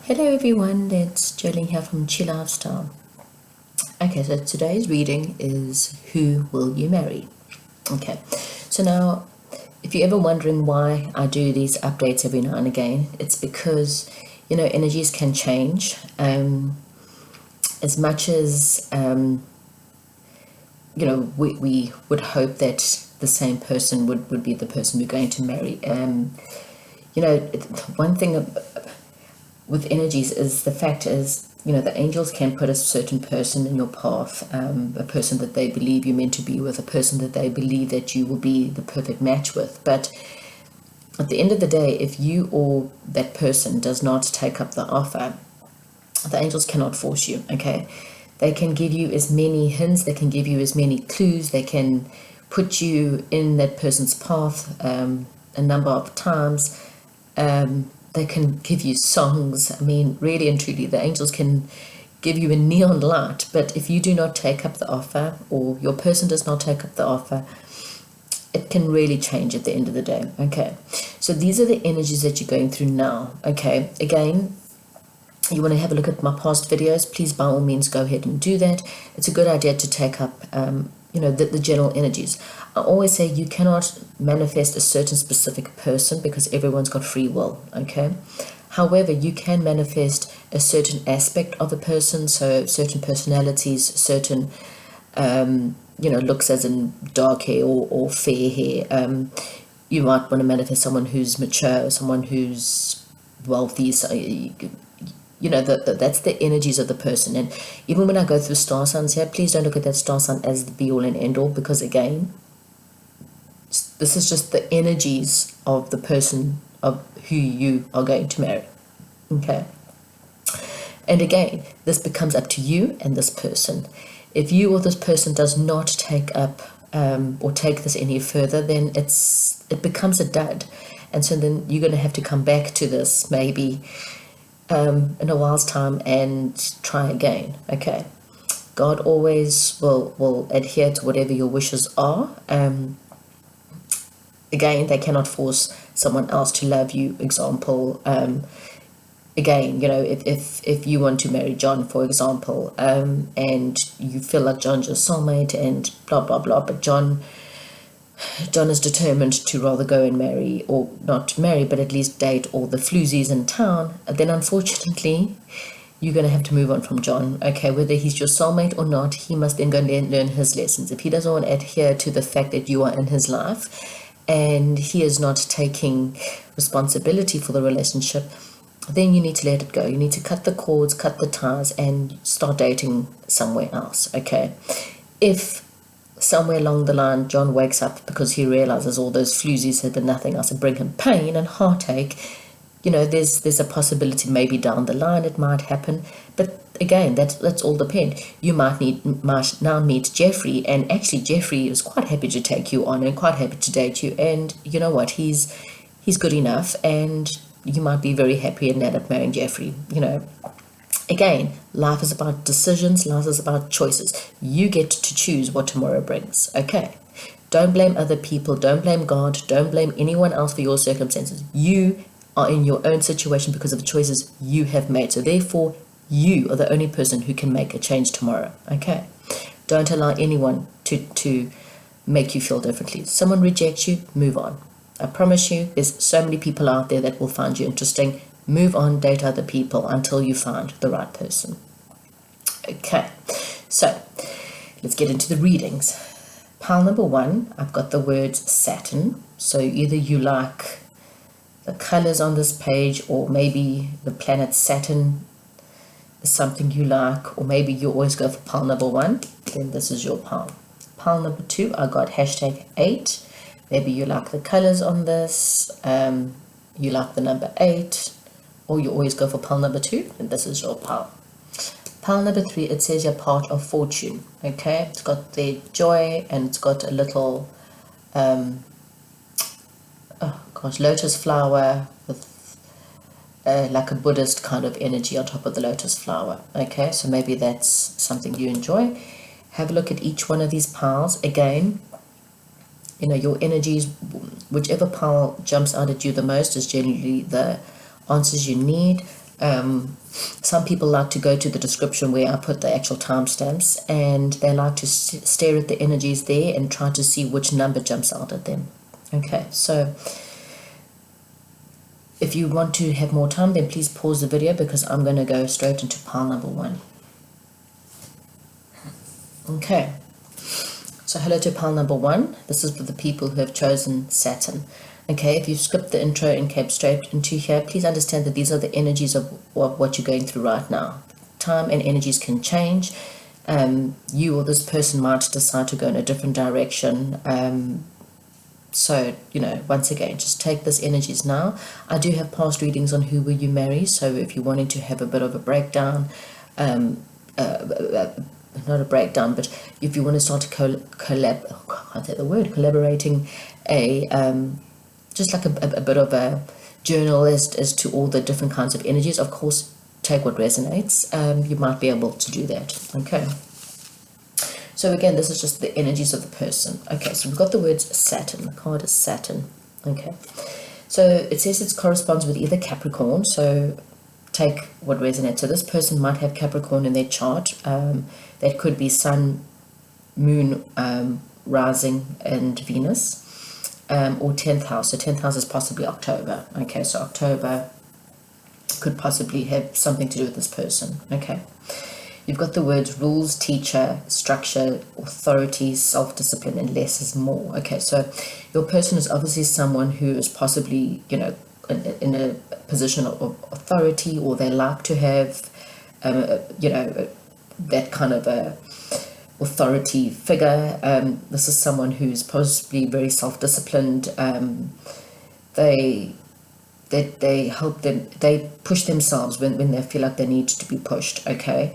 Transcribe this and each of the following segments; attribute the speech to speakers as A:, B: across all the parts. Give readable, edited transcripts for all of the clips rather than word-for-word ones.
A: Hello everyone, it's Jolene here from Chi Lifestyle. Okay, so today's reading is Who Will You Marry? Okay, so now if you're ever wondering why I do these updates every now and again, it's because, energies can change. As much as, we would hope that the same person would be the person we're going to marry. One thing with energies is the fact is, the angels can put a certain person in your path, a person that they believe you're meant to be with, a person that they believe that you will be the perfect match with. But at the end of the day, if you or that person does not take up the offer, the angels cannot force you, okay? They can give you as many hints, they can give you as many clues, they can put you in that person's path a number of times. They can give you songs. I mean, really and truly, the angels can give you a neon light. But if you do not take up the offer, or your person does not take up the offer, it can really change at the end of the day. Okay, so these are the energies that you're going through now. Okay, again, you want to have a look at my past videos, please by all means go ahead and do that. It's a good idea to take up the general energies. I always say you cannot manifest a certain specific person because everyone's got free will, okay? However, you can manifest a certain aspect of a person, so certain personalities, certain looks, as in dark hair or fair hair. You might want to manifest someone who's mature, someone who's wealthy, so that's the energies of the person. And even when I go through star signs here, please don't look at that star sign as the be all and end all, because again, this is just the energies of the person of who you are going to marry. Okay, and again, this becomes up to you and this person. If you or this person does not take up or take this any further, then it becomes a dud, and so then you're going to have to come back to this maybe in a while's time and try again. Okay, God always will adhere to whatever your wishes are. Again, they cannot force someone else to love you. Example, again, if you want to marry John, for example, and you feel like John's your soulmate and blah blah blah, but John is determined to rather go and marry, or not marry, but at least date all the floozies in town, then unfortunately you're going to have to move on from John. Okay, whether he's your soulmate or not, he must then go and learn his lessons. If he doesn't want to adhere to the fact that you are in his life and he is not taking responsibility for the relationship, then you need to let it go. You need to cut the cords, cut the ties, and start dating somewhere else. Okay, if somewhere along the line John wakes up because he realizes all those floozies have been nothing else and bring him pain and heartache, there's a possibility maybe down the line it might happen. But again, that's all depend. You might now meet Jeffrey, and actually Jeffrey is quite happy to take you on and quite happy to date you, and you know what, he's good enough, and you might be very happy and end up marrying Jeffrey. Again, life is about decisions, life is about choices. You get to choose what tomorrow brings, okay? Don't blame other people, don't blame God, don't blame anyone else for your circumstances. You are in your own situation because of the choices you have made. So therefore, you are the only person who can make a change tomorrow, okay? Don't allow anyone to make you feel differently. Someone rejects you, move on. I promise you, there's so many people out there that will find you interesting. Move on, date other people until you find the right person. Okay, so let's get into the readings. Pile number 1, I've got the words Saturn. So either you like the colors on this page, or maybe the planet Saturn is something you like, or maybe you always go for pile number 1, then this is your pile. Pile number 2, I got #8. Maybe you like the colors on this, you like the number 8, or you always go for pile number 2, and this is your pile. Pile number 3, it says you're part of fortune. Okay, it's got the joy, and it's got a little lotus flower with like a Buddhist kind of energy on top of the lotus flower. Okay, so maybe that's something you enjoy. Have a look at each one of these piles. Again, your energies, whichever pile jumps out at you the most is generally the answers you need. Some people like to go to the description where I put the actual timestamps, and they like to stare at the energies there and try to see which number jumps out at them. Okay, so if you want to have more time, then please pause the video, because I'm going to go straight into pile number 1. Okay, so hello to pile number 1. This is for the people who have chosen Saturn. Okay, if you've skipped the intro and came straight into here, please understand that these are the energies of what you're going through right now. Time and energies can change. You or this person might decide to go in a different direction. So, once again, just take this energies now. I do have past readings on who will you marry. So if you're wanting to have a bit of a breakdown, not a breakdown, but if you want to start to collaborating just like a bit of a journal as to all the different kinds of energies. Of course, take what resonates. You might be able to do that. Okay. So again, this is just the energies of the person. Okay, so we've got the words Saturn. The card is Saturn. Okay. So it says it corresponds with either Capricorn. So take what resonates. So this person might have Capricorn in their chart. That could be Sun, Moon, rising, and Venus. Or 10th house. So 10th house is possibly October. Okay, so October could possibly have something to do with this person. Okay. You've got the words rules, teacher, structure, authority, self-discipline, and less is more. Okay, so your person is obviously someone who is possibly, in a position of authority, or they like to have, that kind of a authority figure. This is someone who's possibly very self-disciplined. They help them, they push themselves when they feel like they need to be pushed. Okay.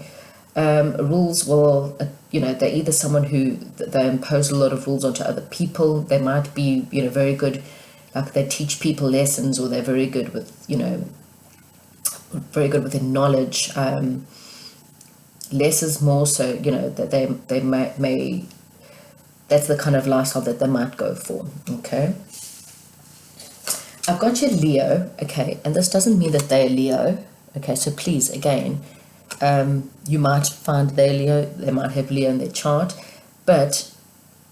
A: Rules will, they're either someone who they impose a lot of rules onto other people. They might be, very good, like they teach people lessons, or they're very good with, very good with their knowledge. Less is more, so that they may that's the kind of lifestyle that they might go for. Okay, I've got you Leo. Okay, and this doesn't mean that they're Leo. Okay, so please, again, you might find they're Leo, they might have Leo in their chart, but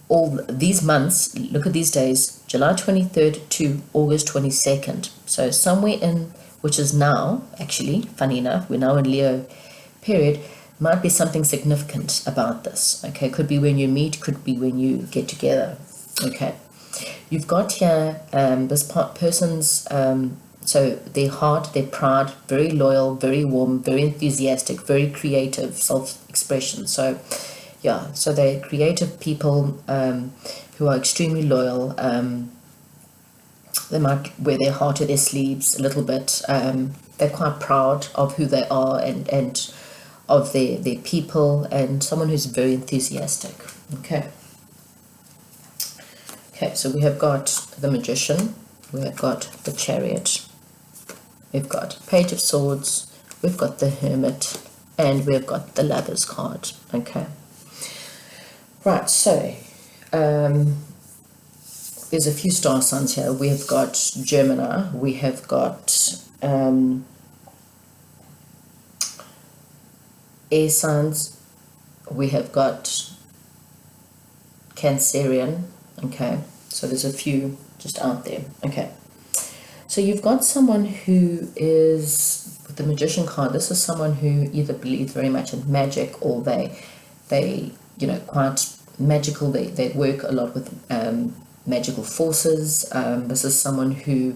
A: all these months, look at these days, July 23rd to August 22nd, so somewhere in, which is now, actually, funny enough, we're now in Leo period, might be something significant about this. Okay, could be when you meet, could be when you get together. Okay, you've got here this person's so their heart, their pride, very loyal, very warm, very enthusiastic, very creative, self-expression. So yeah, so they're creative people who are extremely loyal. They might wear their heart to their sleeves a little bit. They're quite proud of who they are and of their people, and someone who's very enthusiastic. Okay, so we have got the Magician, we have got the Chariot, we've got Page of Swords, we've got the Hermit, and we've got the Lovers card. Okay, right, so there's a few star signs here. We have got Gemini, we have got air signs, we have got Cancerian. Okay, so there's a few just out there. Okay, so you've got someone who is, with the Magician card, this is someone who either believes very much in magic, or they quite magical, they work a lot with magical forces. This is someone who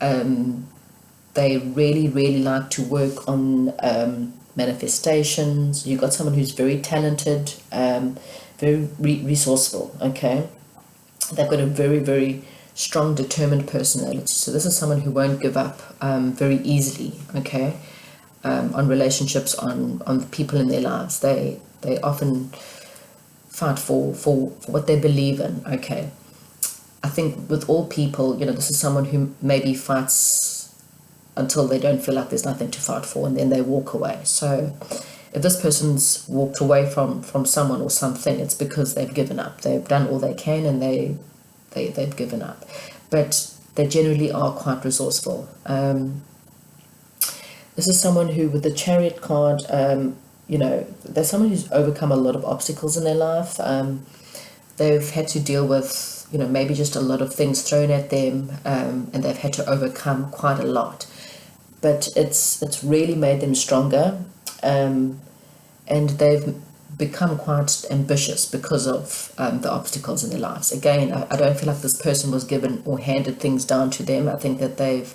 A: they really like to work on manifestations. You've got someone who's very talented, very resourceful. Okay, they've got a very strong, determined personality. So this is someone who won't give up very easily. Okay, on relationships, on the people in their lives. They often fight for what they believe in. Okay, I think with all people, this is someone who maybe fights until they don't feel like there's nothing to fight for, and then they walk away. So if this person's walked away from someone or something, it's because they've given up. They've done all they can, and they've given up. But they generally are quite resourceful. The This is someone who, with the Chariot card, they're someone who's overcome a lot of obstacles in their life. They've had to deal with, maybe just a lot of things thrown at them, and they've had to overcome quite a lot. But it's really made them stronger, and they've become quite ambitious because of the obstacles in their lives. Again, I don't feel like this person was given or handed things down to them. I think that they've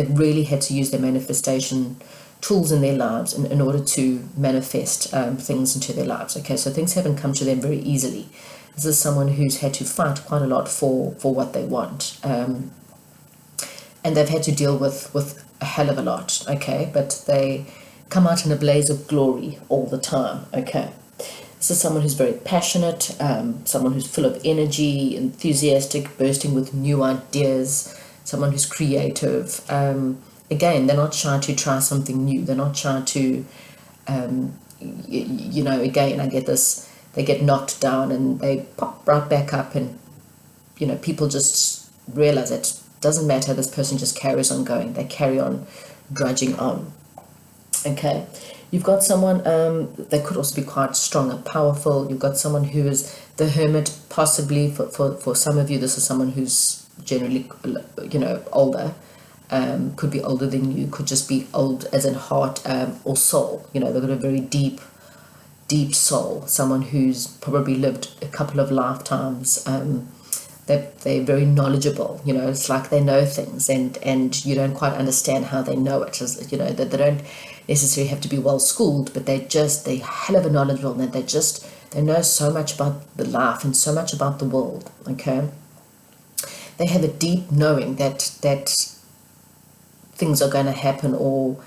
A: really had to use their manifestation tools in their lives in order to manifest things into their lives. Okay, so things haven't come to them very easily. This is someone who's had to fight quite a lot for what they want, and they've had to deal with a hell of a lot. Okay, but they come out in a blaze of glory all the time. Okay, this is someone who's very passionate, someone who's full of energy, enthusiastic, bursting with new ideas, someone who's creative. Again, they're not shy to try something new. They're not shy to, again, I get this, they get knocked down and they pop right back up, and, people just realize it doesn't matter. This person just carries on going. They carry on drudging on. Okay. You've got someone, they could also be quite strong and powerful. You've got someone who is the hermit, possibly for some of you. This is someone who's generally, older. Could be older than you, could just be old as in heart or soul. They've got a very deep soul, someone who's probably lived a couple of lifetimes. They're very knowledgeable. It's like they know things, and you don't quite understand how they know it. That they don't necessarily have to be well schooled, but they're hell of a knowledgeable, and they know so much about the life and so much about the world. Okay, they have a deep knowing that things are going to happen, or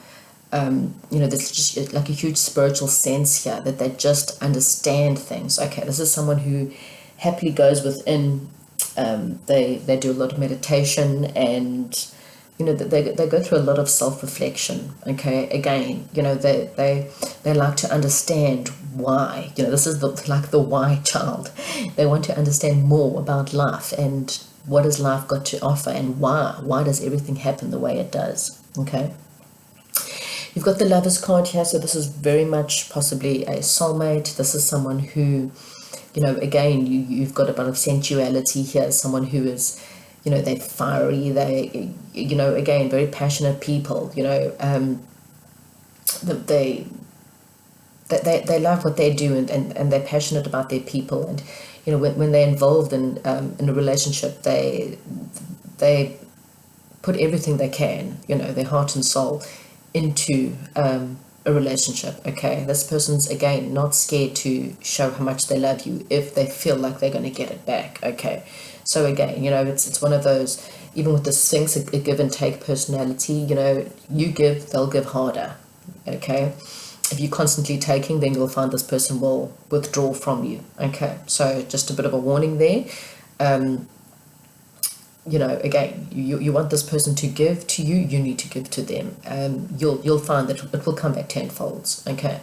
A: there's just like a huge spiritual sense here that they just understand things. Okay, this is someone who happily goes within. They do a lot of meditation, and they go through a lot of self-reflection. Okay, again, they like to understand why. This is the why child. They want to understand more about life and what has life got to offer, and why does everything happen the way it does. Okay, you've got the Lovers card here, so this is very much possibly a soulmate. This is someone who, again, you've got a bit of sensuality here, someone who is, they're fiery, they, again, very passionate people. They love what they do, and they're passionate about their people, and when they're involved in a relationship, they put everything they can, their heart and soul, into a relationship. Okay, this person's, again, not scared to show how much they love you if they feel like they're going to get it back. Okay, so again, it's one of those, even with the Sphinx, a give and take personality. You give, they'll give harder. Okay, if you're constantly taking, then you'll find this person will withdraw from you. Okay, so just a bit of a warning there. Again, you want this person to give to you, you need to give to them. You'll find that it will come back tenfold. Okay,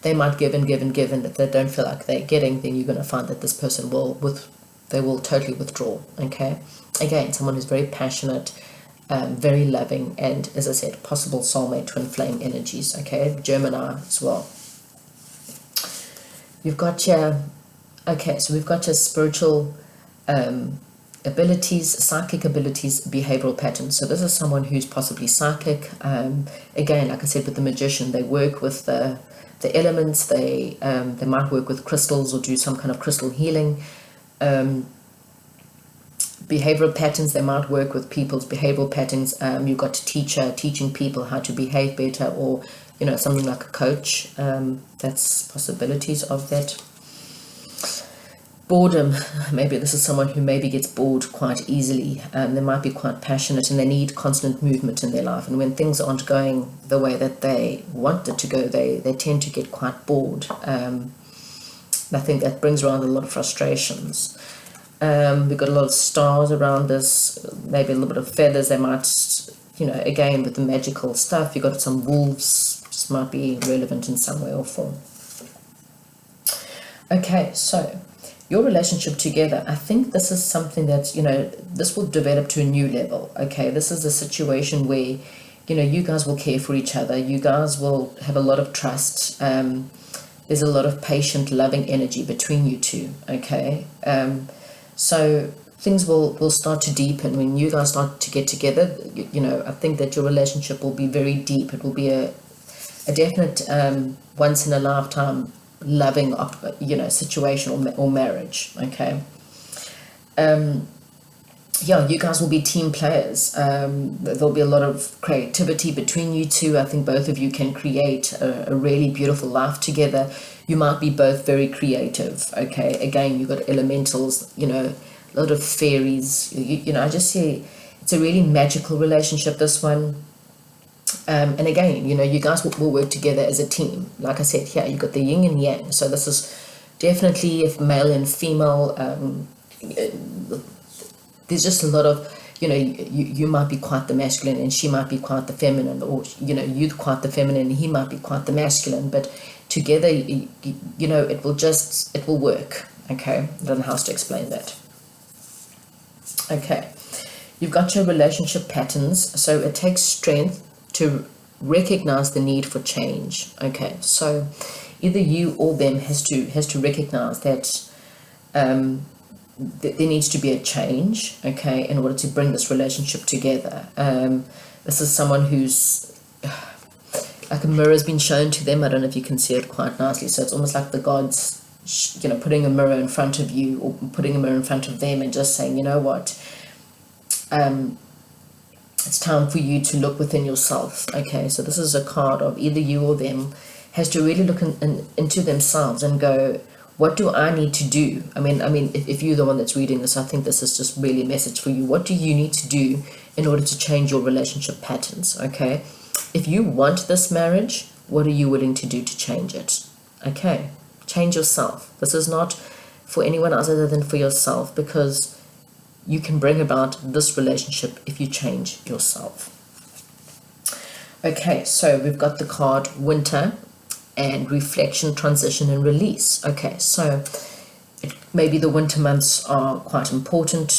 A: they might give and give and give, and if they don't feel like they're getting, then you're going to find that this person will totally withdraw. Okay, again, someone who's very passionate, very loving, and, as I said, possible soulmate, twin flame energies. Okay, Gemini as well. You've got your, okay, so we've got your spiritual abilities, psychic abilities, behavioral patterns. So this is someone who's possibly psychic. Again, like I said, with the Magician, they work with the elements. They might work with crystals or do some kind of crystal healing. Behavioral patterns, they might work with people's behavioral patterns. You've got a teacher teaching people how to behave better, or something like a coach. That's possibilities of that. Boredom, maybe this is someone who maybe gets bored quite easily. They might be quite passionate, and they need constant movement in their life, and when things aren't going the way that they want it to go, they tend to get quite bored. I think that brings around a lot of frustrations. We've got a lot of stars around us, maybe a little bit of feathers. They might, again, with the magical stuff, you've got some wolves, just might be relevant in some way or form. Okay, so your relationship together, I think this is something that, this will develop to a new level. Okay, this is a situation where you guys will care for each other. You guys will have a lot of trust. There's a lot of patient, loving energy between you two, okay? So things will start to deepen when you guys start to get together. I think that your relationship will be very deep. It will be a definite once in a lifetime loving situation or marriage, okay? You guys will be team players. There'll be a lot of creativity between you two. I think both of you can create a really beautiful life together. You might be both very creative, okay? Again, you've got elementals, a lot of fairies. I just see it's a really magical relationship, this one. And again, you guys will work together as a team. Like I said, here, you've got the yin and yang. So this is definitely if male and female. There's just a lot of, you might be quite the masculine and she might be quite the feminine, or, you're quite the feminine and he might be quite the masculine, but together, it will work, okay? I don't know how to explain that. Okay, you've got your relationship patterns, so it takes strength to recognize the need for change, okay? So either you or them has to recognize that there needs to be a change, okay, in order to bring this relationship together. This is someone who's like a mirror has been shown to them. I don't know if you can see it quite nicely. So it's almost like the gods, putting a mirror in front of you or putting a mirror in front of them and just saying, you know what, it's time for you to look within yourself, okay? So this is a card of either you or them has to really look into themselves and go, what do I need to do? I mean, if you're the one that's reading this, I think this is just really a message for you. What do you need to do in order to change your relationship patterns, okay? If you want this marriage, what are you willing to do to change it? Okay, change yourself. This is not for anyone else other than for yourself, because you can bring about this relationship if you change yourself. Okay, so we've got the card Winter and Reflection, Transition and Release. Okay, so maybe the winter months are quite important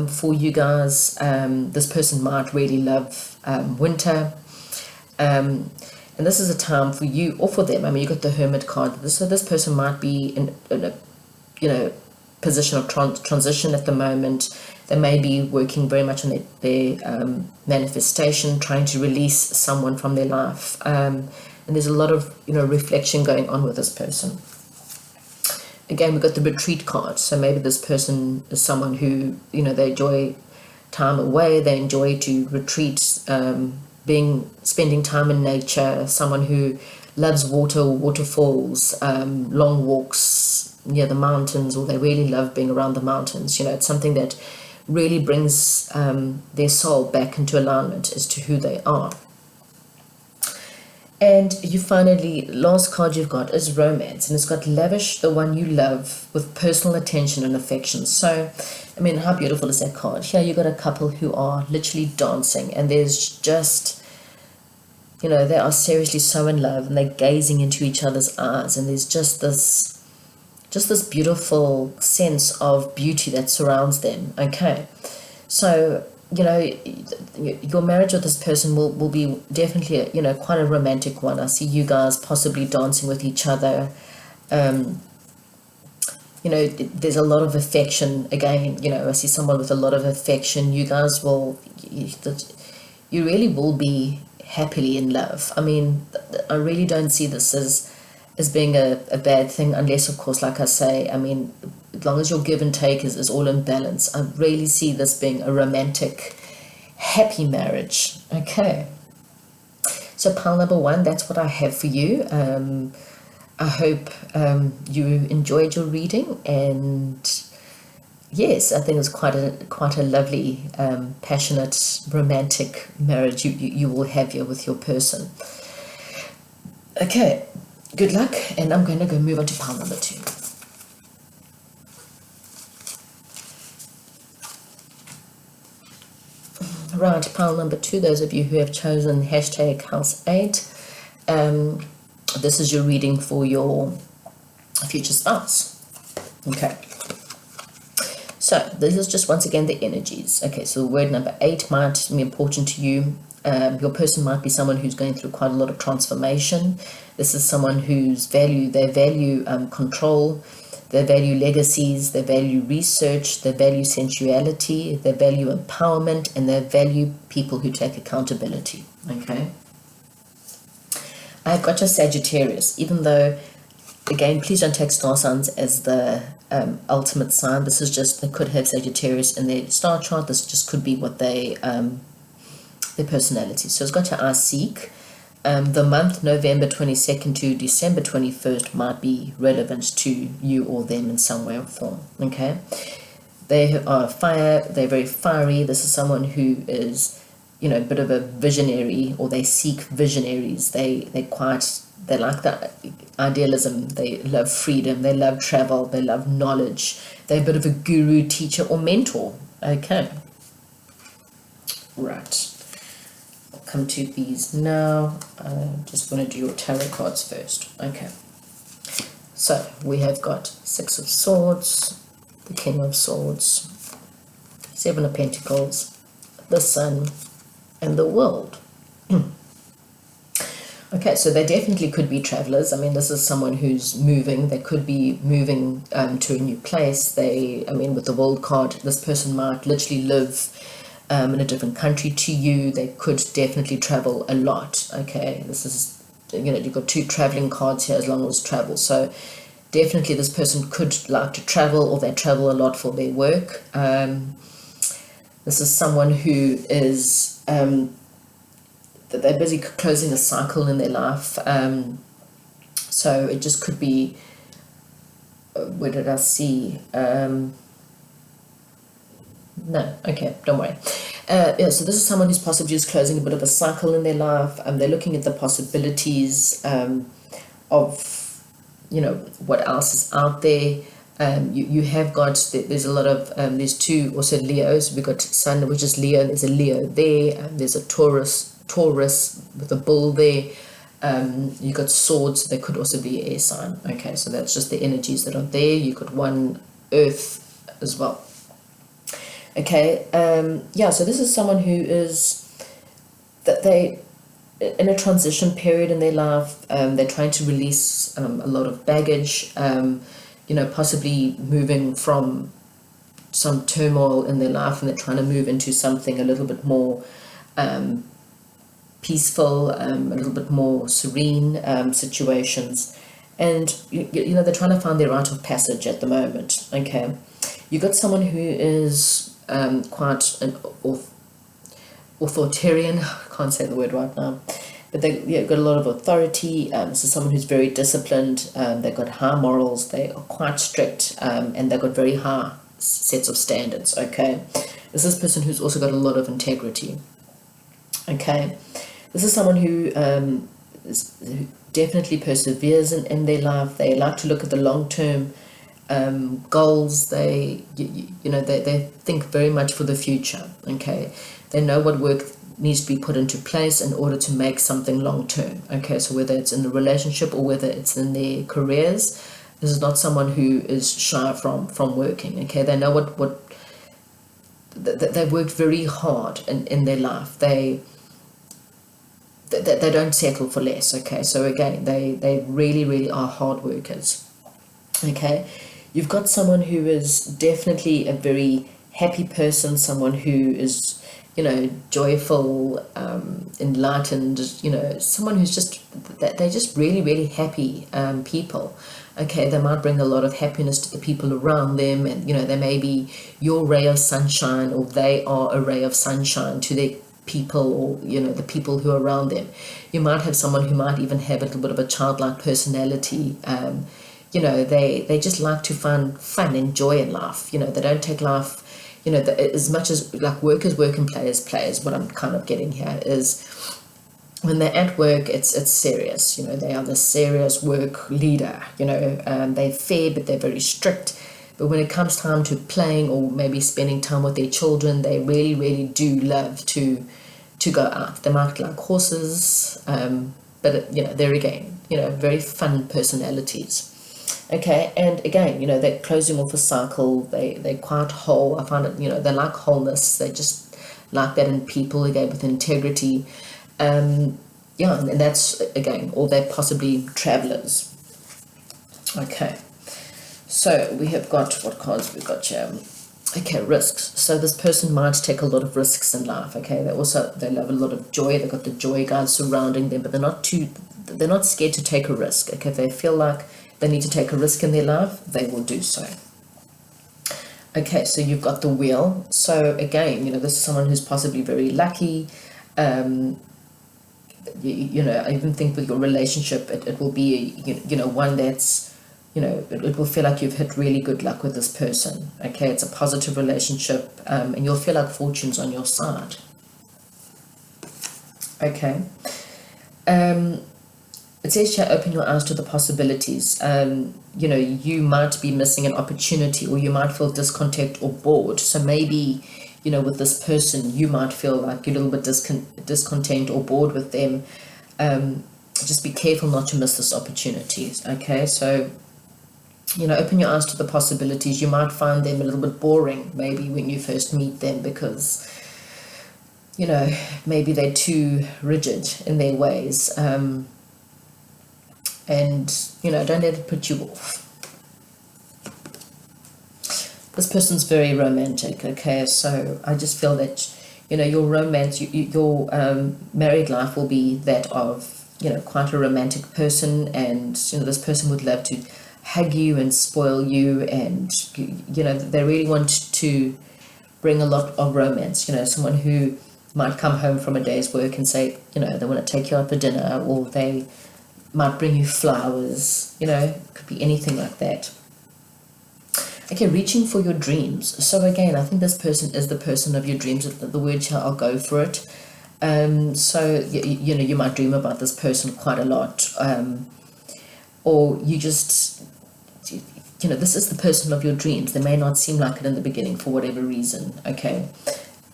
A: for you guys. This person might really love winter. And this is a time for you or for them. I mean, you got the Hermit card. So this person might be in a position of transition at the moment. They may be working very much on their manifestation, trying to release someone from their life. And there's a lot of, reflection going on with this person. Again, we've got the Retreat card. So maybe this person is someone who, they enjoy time away. They enjoy to retreat, spending time in nature. Someone who loves water, waterfalls, long walks near the mountains, or they really love being around the mountains. It's something that really brings their soul back into alignment as to who they are. And you finally, last card you've got is Romance, and it's got Lavish the one you love with personal attention and affection. So, I mean, how beautiful is that card? Here you've got a couple who are literally dancing, and there's just, they are seriously so in love, and they're gazing into each other's eyes, and there's just this beautiful sense of beauty that surrounds them, okay? So, your marriage with this person will be definitely, quite a romantic one. I see you guys possibly dancing with each other. There's a lot of affection. Again, I see someone with a lot of affection. You guys you really will be happily in love. I mean, I really don't see this as being a bad thing, unless, of course, like I say, I mean, as long as your give and take is all in balance. I really see this being a romantic, happy marriage. Okay. So pile number 1, that's what I have for you. I hope you enjoyed your reading, and yes, I think it's quite a lovely, passionate, romantic marriage you will have here with your person. Okay, good luck, and I'm going to go move on to pile number 2. Right, pile number 2, those of you who have chosen hashtag House 8, this is your reading for your future spouse. Okay. So this is just once again the energies. Okay, so the word number 8 might be important to you. Your person might be someone who's going through quite a lot of transformation. This is someone they value control, they value legacies, they value research, they value sensuality, they value empowerment, and they value people who take accountability. Okay. I've got your Sagittarius, even though, again, please don't take star signs as the ultimate sign. This is just, they could have Sagittarius in their star chart. This just could be what their personality. So it's got your I seek. The month November 22nd to December 21st might be relevant to you or them in some way or form. Okay. They are fire. They're very fiery. This is someone who is, a bit of a visionary, or they seek visionaries. They like that idealism. They love freedom. They love travel. They love knowledge. They're a bit of a guru, teacher, or mentor. Okay. Right. I'll come to these now. I just want to do your tarot cards first. Okay. So we have got Six of Swords, the King of Swords, Seven of Pentacles, the Sun, and the World. Okay, so they definitely could be travelers. I mean, this is someone who's moving. They could be moving to a new place. With the World card, this person might literally live in a different country to you. They could definitely travel a lot. Okay, this is, you've got two traveling cards here, as long as travel. So definitely this person could like to travel, or they travel a lot for their work. This is someone who is, they're busy closing a cycle in their life. So it just could be, where did I see? No, okay, don't worry. So this is someone who's possibly just closing a bit of a cycle in their life. They're looking at the possibilities of, what else is out there. You have got, there's a lot of, there's two also Leos. We've got Sun, which is Leo, and there's a Leo there. There's a Taurus with a bull there. You got Swords, so there could also be an air sign. Okay, so that's just the energies that are there. You got one Earth as well. Okay, so this is someone who is, that they, in a transition period in their life. They're trying to release a lot of baggage, possibly moving from some turmoil in their life, and they're trying to move into something a little bit more peaceful, a little bit more serene situations. And, they're trying to find their rite of passage at the moment. Okay, you got someone who is quite an authoritarian. I can't say the word right now, but they've got a lot of authority. This is someone who's very disciplined. They've got high morals. They are quite strict, and they've got very high sets of standards. Okay, this is a person who's also got a lot of integrity. Okay, this is someone who who definitely perseveres in their life. They like to look at the long-term goals. They think very much for the future. Okay, they know what work needs to be put into place in order to make something long-term. Okay, so whether it's in a relationship or whether it's in their careers, this is not someone who is shy from working. Okay, they know what they worked very hard in their life. They don't settle for less. Okay, so again, they really, really are hard workers. Okay, you've got someone who is definitely a very happy person, someone who is, joyful, enlightened, someone who's just, they're just really, really happy people. Okay, they might bring a lot of happiness to the people around them, and, they may be your ray of sunshine, or they are a ray of sunshine to their people, or the people who are around them. You might have someone who might even have a little bit of a childlike personality. They just like to find fun and joy in life. They don't take life, as much as like work and play is what I'm kind of getting here is, when they're at work, it's serious. They are the serious work leader. They're fair, but they're very strict. But when it comes time to playing, or maybe spending time with their children, they really, really do love to go out. They might like horses, but they're again, very fun personalities. Okay, and again, they're closing off a cycle. They're quite whole. I find it, they like wholeness. They just like that in people, again, with integrity. Yeah, and that's, again, or they're possibly travelers. Okay, so we have got, what cards we've got here? Okay, risks. So this person might take a lot of risks in life. Okay, they love a lot of joy. They've got the joy guys surrounding them, but they're not scared to take a risk. Okay, if they feel like they need to take a risk in their life, they will do so. Okay, so you've got the wheel. So again, this is someone who's possibly very lucky. I even think with your relationship, it will be, one that's, it will feel like you've hit really good luck with this person. Okay, it's a positive relationship, and you'll feel like fortune's on your side. Okay. It says here, open your eyes to the possibilities. You might be missing an opportunity, or you might feel discontent or bored. So maybe, with this person, you might feel like you're a little bit discontent or bored with them. Just be careful not to miss this opportunity. Okay, so, open your eyes to the possibilities. You might find them a little bit boring, maybe when you first meet them, because, maybe they're too rigid in their ways. And don't let it put you off. This person's very romantic. Okay, so I just feel that your romance, your married life will be that of quite a romantic person, and this person would love to hug you and spoil you, and they really want to bring a lot of romance. Someone who might come home from a day's work and say they want to take you out for dinner, or they might bring you flowers, could be anything like that. Okay, reaching for your dreams. So again, I think this person is the person of your dreams. The word here, I'll go for it. So, you might dream about this person quite a lot. Or you just, this is the person of your dreams. They may not seem like it in the beginning for whatever reason, okay?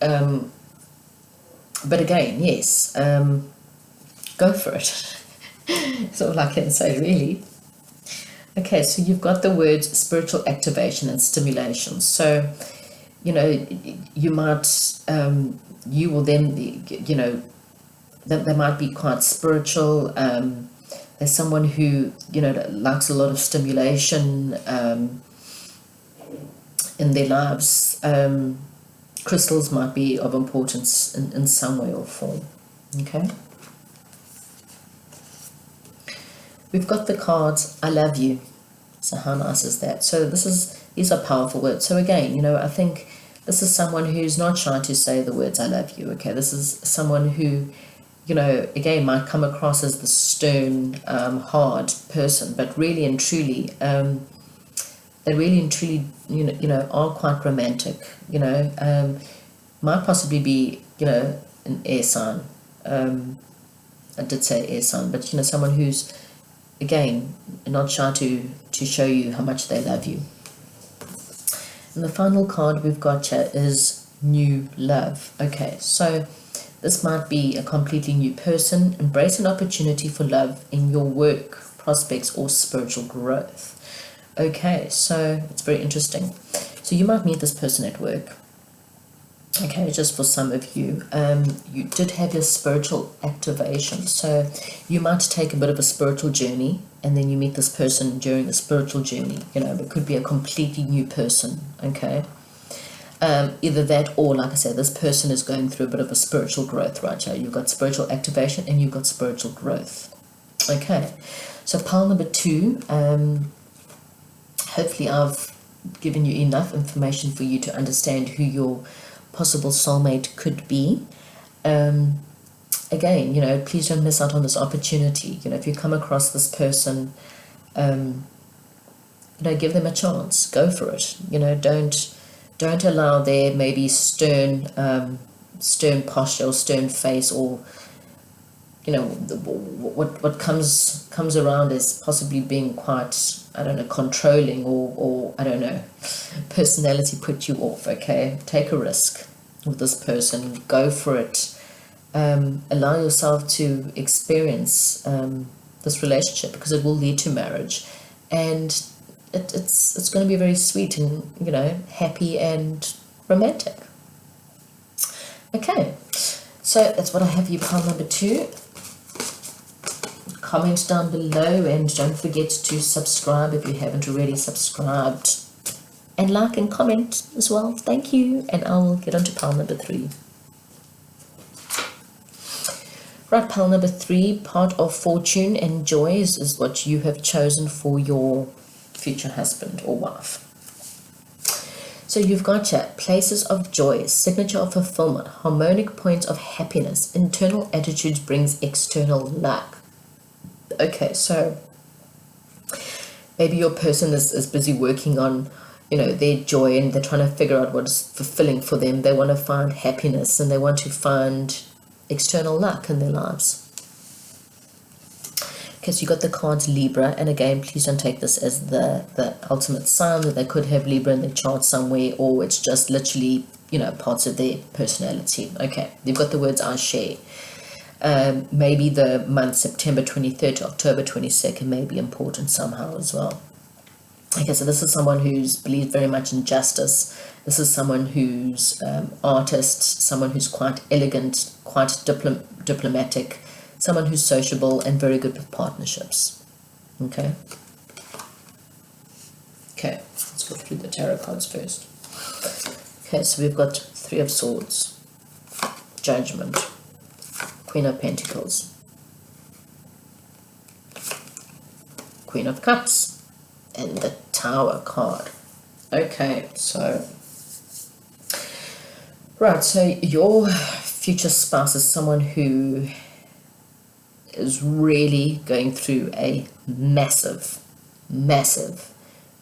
A: But again, yes, go for it. That's all I can say, really. Okay, so you've got the words spiritual activation and stimulation. So, you might, you will then, they might be quite spiritual. There's someone who, likes a lot of stimulation in their lives. Crystals might be of importance in some way or form. Okay. We've got the cards, I love you. So how nice is that? So these are powerful words. So again, I think this is someone who's not shy to say the words, I love you. Okay, this is someone who, again, might come across as the stern, hard person, but really and truly, they really and truly, are quite romantic. Might possibly be, an air sign. I did say air sign, but someone who's, again, not shy to show you how much they love you. And the final card we've got here is new love. Okay, so this might be a completely new person. Embrace an opportunity for love in your work, prospects, or spiritual growth. Okay, so it's very interesting. So you might meet this person at work. Okay, just for some of you, you did have your spiritual activation. So you might take a bit of a spiritual journey, and then you meet this person during the spiritual journey. It could be a completely new person. Okay, either that, or like I said, this person is going through a bit of a spiritual growth right here. You've got spiritual activation and you've got spiritual growth. Okay, so pile number 2. Hopefully I've given you enough information for you to understand who your possible soulmate could be. Again, please don't miss out on this opportunity. If you come across this person, give them a chance. Go for it. Don't allow their maybe stern posture or stern face, or what comes around as possibly being quite, I don't know, controlling, or I don't know, personality put you off. Okay, take a risk with this person. Go for it. Allow yourself to experience this relationship, because it will lead to marriage, and it's going to be very sweet and happy and romantic. Okay, so that's what I have you pile number 2. Comment down below, and don't forget to subscribe if you haven't already subscribed, and like and comment as well. Thank you, and I'll get on to pile number 3. Right, pile number 3, part of fortune and joys is what you have chosen for your future husband or wife. So you've got here, places of joy, signature of fulfillment, harmonic points of happiness, internal attitudes brings external luck. Okay, so maybe your person is busy working on, their joy, and they're trying to figure out what's fulfilling for them. They want to find happiness, and they want to find external luck in their lives. Okay, so you got the cards Libra, and again, please don't take this as the ultimate sign that they could have Libra in their chart somewhere, or it's just literally, parts of their personality. Okay, you've got the words I share. Maybe the month September 23rd to October 22nd may be important somehow as well. Okay, so this is someone who's believed very much in justice. This is someone who's artist, someone who's quite elegant, quite diplomatic, someone who's sociable and very good with partnerships. Okay, let's go through the tarot cards first. Okay, so we've got 3 of Swords, Judgment, Queen of Pentacles, Queen of Cups, and the Tower card. Okay, so your future spouse is someone who is really going through a massive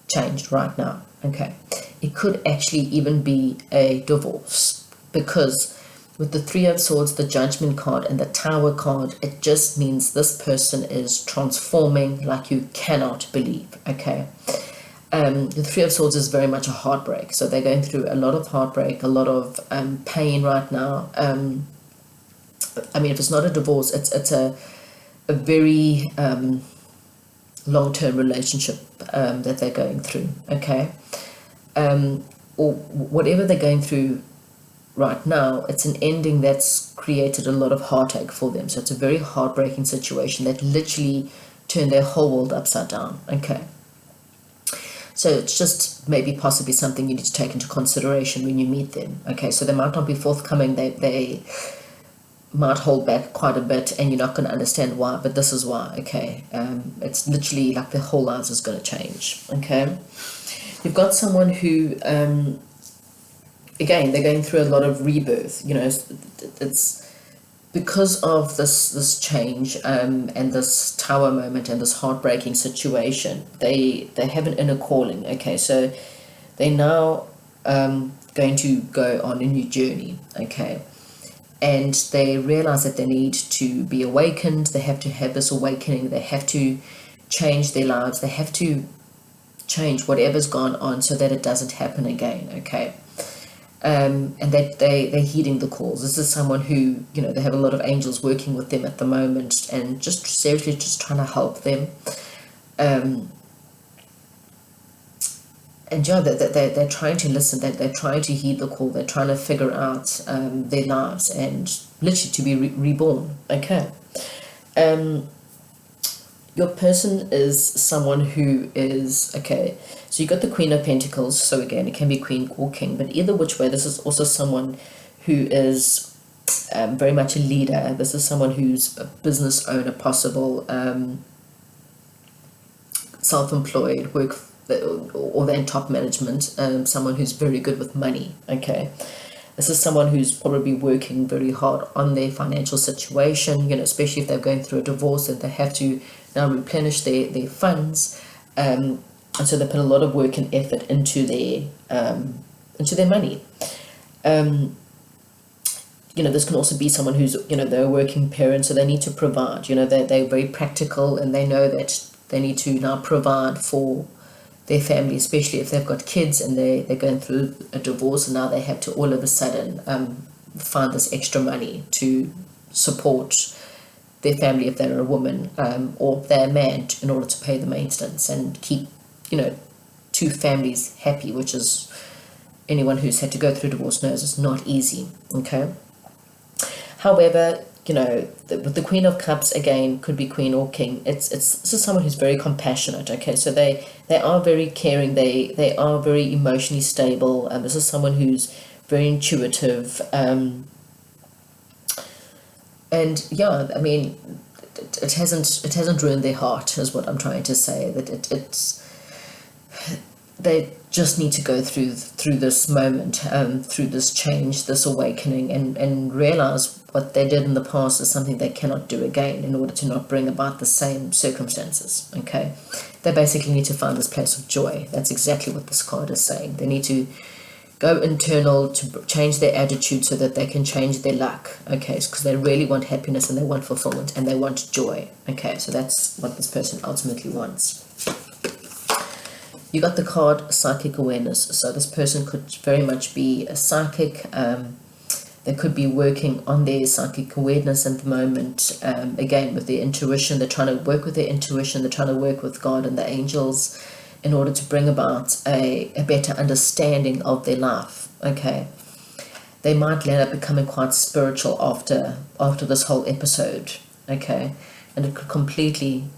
A: change right now. Okay, it could actually even be a divorce, because with the 3 of Swords, the Judgment card, and the Tower card, it just means this person is transforming like you cannot believe. Okay, the 3 of Swords is very much a heartbreak, so they're going through a lot of heartbreak, a lot of pain right now. If it's not a divorce, it's a very long-term relationship that they're going through. Okay, or whatever they're going through right now, it's an ending that's created a lot of heartache for them. So it's a very heartbreaking situation that literally turned their whole world upside down. Okay, so it's just maybe possibly something you need to take into consideration when you meet them. Okay, so they might not be forthcoming, they might hold back quite a bit, and you're not going to understand why, but this is why. Okay, it's literally like their whole lives is going to change. Okay, you've got someone who again, they're going through a lot of rebirth. It's because of this change and this Tower moment and this heartbreaking situation. They have an inner calling. Okay, so they're now going to go on a new journey. Okay, and they realize that they need to be awakened. They have to have this awakening. They have to change their lives. They have to change whatever's gone on so that it doesn't happen again. Okay, and that they're heeding the calls. This is someone who, they have a lot of angels working with them at the moment, and just seriously just trying to help them. And they're trying to listen, they're trying to heed the call, they're trying to figure out their lives and literally to be reborn. Okay, your person is someone who is, okay, so you got the Queen of Pentacles, so again, it can be Queen or King, but either which way, this is also someone who is very much a leader. This is someone who's a business owner, possible, self-employed, or they're in top management, someone who's very good with money. Okay, this is someone who's probably working very hard on their financial situation, especially if they're going through a divorce and they have to now replenish their funds, and so they put a lot of work and effort into their money. This can also be someone who's, they're a working parent, so they need to provide. They're very practical, and they know that they need to now provide for their family, especially if they've got kids and they're going through a divorce, and now they have to all of a sudden find this extra money to support their family if they're a woman, or if they're a man, in order to pay the maintenance and keep, two families happy, which is, anyone who's had to go through divorce knows it's not easy. Okay, However, with the Queen of Cups, again, could be Queen or King. It's this is someone who's very compassionate. Okay, so they are very caring. They are very emotionally stable. This is someone who's very intuitive. And yeah, I mean, it hasn't ruined their heart, is what I'm trying to say. That it's they just need to go through this moment, through this change, this awakening, and realize what they did in the past is something they cannot do again in order to not bring about the same circumstances. Okay, they basically need to find this place of joy. That's exactly what this card is saying. They need to go internal to change their attitude so that they can change their luck. Okay, because they really want happiness and they want fulfillment and they want joy. Okay, so that's what this person ultimately wants. You got the card Psychic Awareness. So this person could very much be a psychic. They could be working on their psychic awareness at the moment. Again, with their intuition, they're trying to work with their intuition. They're trying to work with God and the angels in order to bring about a better understanding of their life. Okay, they might end up becoming quite spiritual after this whole episode. Okay, and it could completely,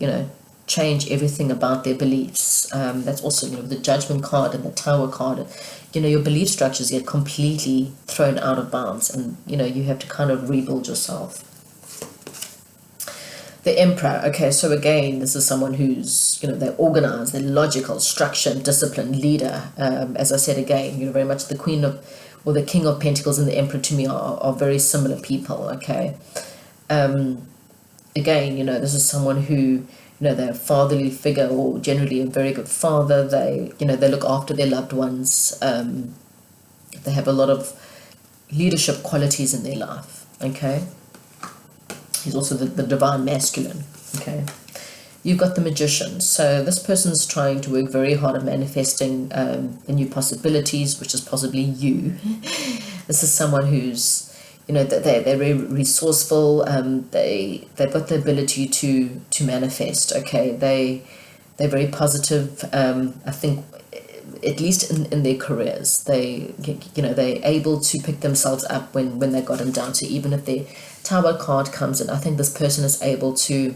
A: change everything about their beliefs. That's also, the Judgment card and the Tower card. Your belief structures get completely thrown out of bounds, and you have to kind of rebuild yourself. The Emperor. Okay, so again, this is someone who's, they're organized, they're logical, structured, disciplined, leader. As I said again, very much the Queen of, or the King of Pentacles and the Emperor to me are very similar people. Okay. Again, this is someone who, they're a fatherly figure, or generally a very good father. They, they look after their loved ones. They have a lot of leadership qualities in their life. Okay. He's also the divine masculine. Okay. You've got the Magician. So this person's trying to work very hard at manifesting the new possibilities, which is possibly you. This is someone who's, they're very resourceful. They've got the ability to manifest. Okay. They're very positive. I think, at least in their careers, they're able to pick themselves up when they've gotten down to, even if their Tower card comes in, I think this person is able to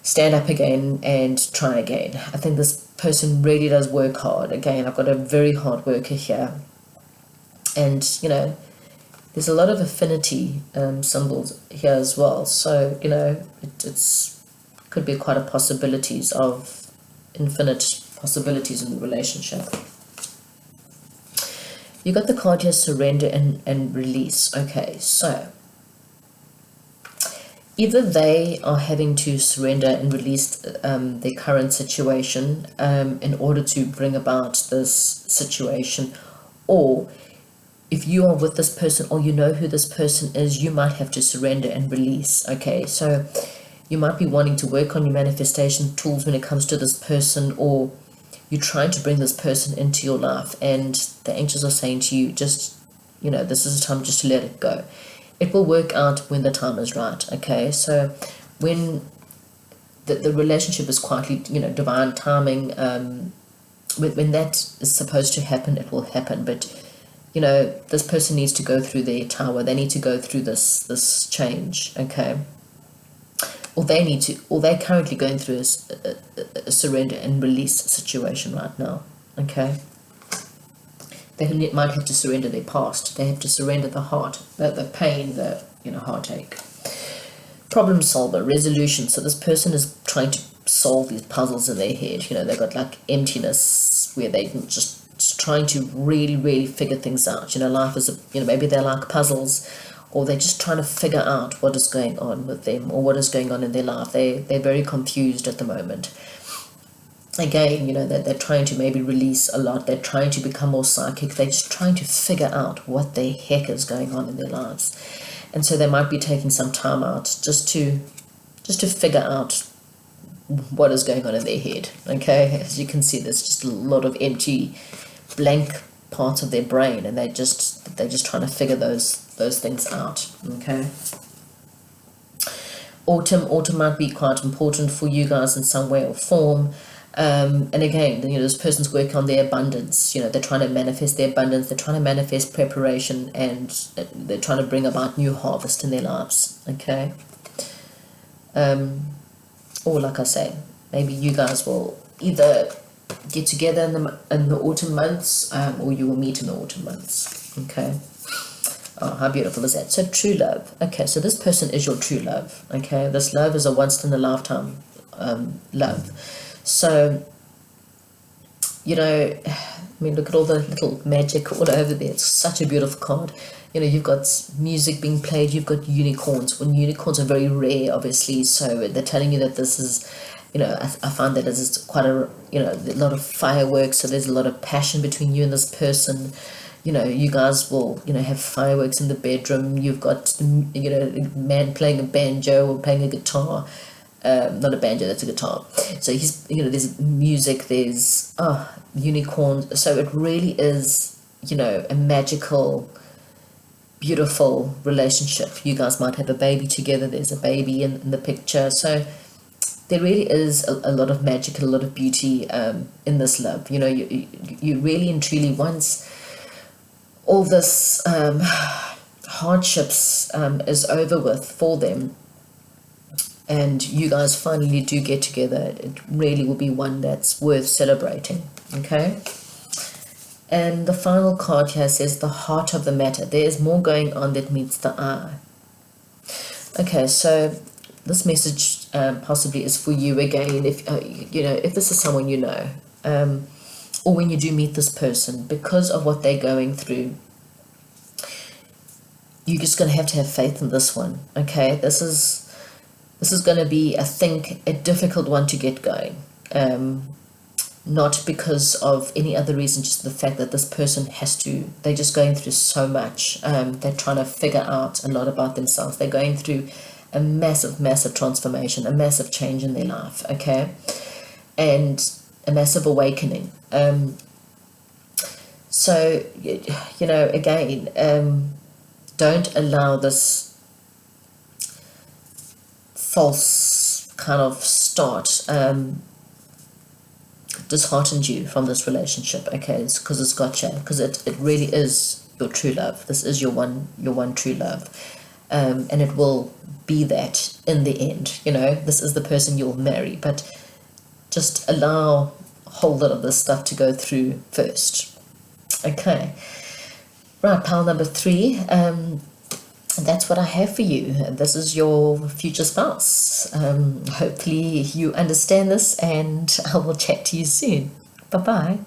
A: stand up again and try again. I think this person really does work hard. Again, I've got a very hard worker here. And, there's a lot of affinity symbols here as well. So, it's could be quite a possibilities of infinite possibilities in the relationship. You got the card here, Surrender and Release. Okay, so either they are having to surrender and release their current situation in order to bring about this situation, or if you are with this person or who this person is, you might have to surrender and release. Okay, so you might be wanting to work on your manifestation tools when it comes to this person, or you're trying to bring this person into your life, and the angels are saying to you, just, this is a time just to let it go. It will work out when the time is right. Okay, so when the relationship is quietly, divine timing, when that is supposed to happen, it will happen. But this person needs to go through their Tower. They need to go through this change. Okay, or they're currently going through a surrender and release situation right now. Okay. They might have to surrender their past. They have to surrender the heart, the pain, the heartache. Problem solver, resolution. So this person is trying to solve these puzzles in their head. They've got like emptiness where they just trying to really, really figure things out. Life is maybe they're like puzzles, or they're just trying to figure out what is going on with them, or what is going on in their life. They're very confused at the moment. Again, they're trying to maybe release a lot. They're trying to become more psychic. They're just trying to figure out what the heck is going on in their lives. And so they might be taking some time out just to figure out what is going on in their head. Okay, as you can see, there's just a lot of empty, blank parts of their brain, and they're just trying to figure those things out. Okay. Autumn might be quite important for you guys in some way or form. And again, this person's working on their abundance. They're trying to manifest their abundance. They're trying to manifest preparation, and they're trying to bring about new harvest in their lives. Okay. Or like I say, maybe you guys will either get together in the autumn months, or you will meet in the autumn months. Okay. Oh, how beautiful is that? So true love. Okay, so this person is your true love. Okay, this love is a once in a lifetime love. So, I mean, look at all the little magic all over there. It's such a beautiful card. You've got music being played. You've got unicorns. When unicorns are very rare, obviously, so they're telling you that this is, I find that it's quite a lot of fireworks. So there's a lot of passion between you and this person. You guys will, have fireworks in the bedroom. You've got, a man playing a banjo or playing a guitar. Not a banjo, that's a guitar. So he's, there's music, there's unicorns. So it really is, a magical, beautiful relationship. You guys might have a baby together. There's a baby in the picture. So there really is a lot of magic and a lot of beauty in this love. You really and truly, once all this hardships is over with for them, and you guys finally do get together, it really will be one that's worth celebrating. Okay. And the final card here says the heart of the matter. There is more going on that meets the eye. Okay, so this message possibly is for you again. If if this is someone or when you do meet this person, because of what they're going through, you're just going to have faith in this one. Okay, this is going to be, I think, a difficult one to get going. Not because of any other reason, just the fact that this person they're just going through so much. They're trying to figure out a lot about themselves. They're going through a massive, massive transformation, a massive change in their life, okay? And a massive awakening. So, again, don't allow this false kind of start disheartened you from this relationship. Okay, it's because it's gotcha, because it really is your true love. This is your one true love, and it will be that in the end. This is the person you'll marry, but just allow a whole lot of this stuff to go through first. Okay, right, pile number 3. That's what I have for you. This is your future spouse. Hopefully you understand this, and I will chat to you soon. Bye-bye.